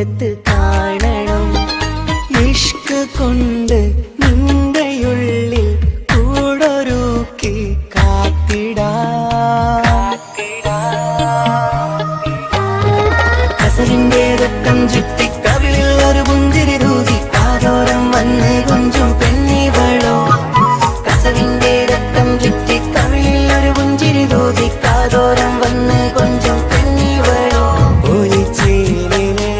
ദൂരത്ത് കാണണം. ഇഷ്ക് കൊണ്ട് നിന്റെയുള്ളിൽ കൂടൊരുക്കി കസലിന്റെ രക്തം ചുറ്റി കവിളിൽ ഒരു പുഞ്ചിരി തൂകി കാതോരം വന്ന് കൊഞ്ചും പെണ്ണിവളോ. കസലിന്റെ രക്തം ചുറ്റി കവിളിൽ ഒരു പുഞ്ചിരി തൂകി കാതോരം വന്ന് കൊഞ്ചും പെണ്ണിവളോ. ഒലിച്ചേലിന്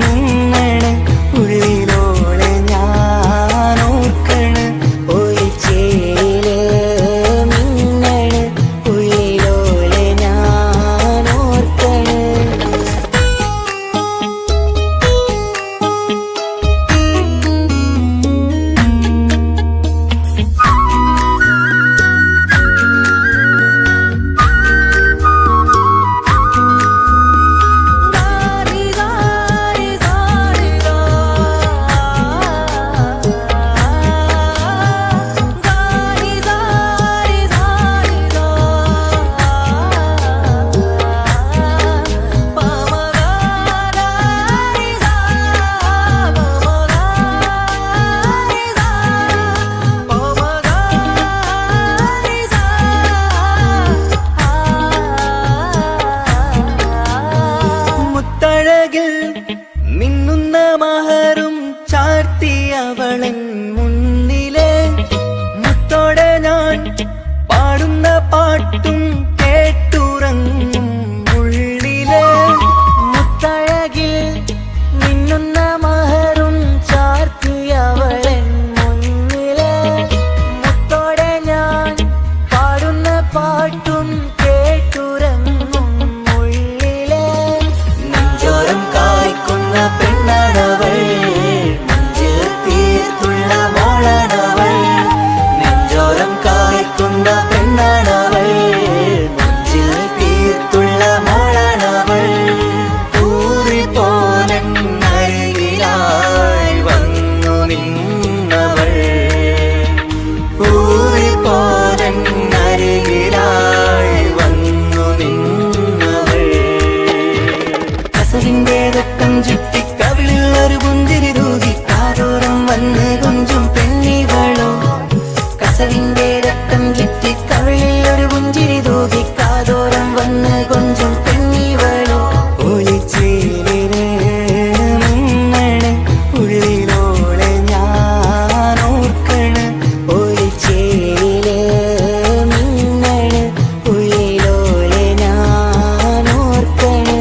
മുങ്ങണ് ഉള്ളിലോളെ ഞാനോർക്കണ്. ഒലിച്ചേല് മിന്നണ് ഉള്ളിലോളെ ഞാനോർക്കണ്. മിന്നുന്ന മഹറും ചാർത്തി അവളൻ മുന്നിലെ മുത്തോടെ ഞാൻ പാടുന്ന പാട്ടും കേട്ടുറങ്ങും ഉള്ളിലെ. മുത്തഴകിൽ മിന്നുന്ന മഹറും ചാർത്തി അവളൻ മുന്നിലെ മുത്തോടെ ഞാൻ പാടുന്ന പാട്ടും കേട്ടുറങ്ങും ഉള്ളിലെ. നെഞ്ചോരം കായ്ക്കുന്ന പെണ്ണാണവൾ, നെഞ്ചിൽ തീർത്തുള്ള മോളാണവൾ. നെഞ്ചോരം കായ്ക്കുന്ന പെണ്ണാണവൾ, നെഞ്ചിൽ തീർത്തുള്ള മോളാണവൾ. ഊറിപ്പോലരികിലായി വന്നു നിന്നവൾ, ഊറിപ്പോലരികിലായി വന്നു നിന്നവൾ. കസലിന്റെ രക്തം ചുറ്റി കവിളിൽ ഒരു പുഞ്ചിരി തൂകി കാതോരം വന്ന് കൊഞ്ചും പെണ്ണിവളോ. കസലിന്റെ രക്തം ചുറ്റി കവിളിൽ ഒരു പുഞ്ചിരി തൂകി കാതോരം വന്ന് കൊഞ്ചും പെണ്ണിവളോ. ഒലിച്ചേലിന് മുങ്ങണ് ഉള്ളിലോളെ ഞാനോർക്കണ്. ഒലിച്ചേല് മിന്നണ് ഉള്ളിലോളെ ഞാനോർക്കണ്.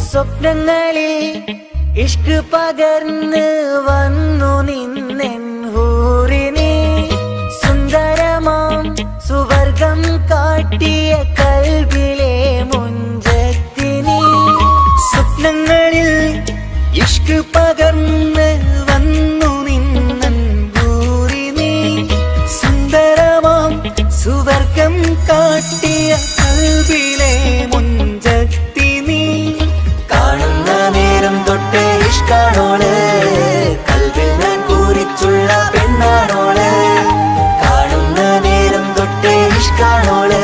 സ്വപ്നങ്ങളിൽ ഇഷ്ക് പകർന്ന് വന്നു നിന്നെൻ ഹൂറിനെ. സുന്ദരമാം സുവർഗം കാട്ടിയ കൽബിലെ മുഞ്ചത്തിനെ. സ്വപ്നങ്ങളിൽ ഇഷ്ക് പകർന്ന് വന്നു നിന്നെൻ ഹൂറിനെ. സുന്ദരമാം സുവർഗം കാട്ടിയ കൽബിലെ മുഞ്ചത്തിനെ. കാണുന്ന നേരം തൊട്ട് ഇഷ്കാണോള്, കൽബിൽ ഞാൻ കുറിച്ചുള്ള പെണ്ണാണോള്. കാണുന്ന നേരം തൊട്ട് ഇഷ്കാണോള്,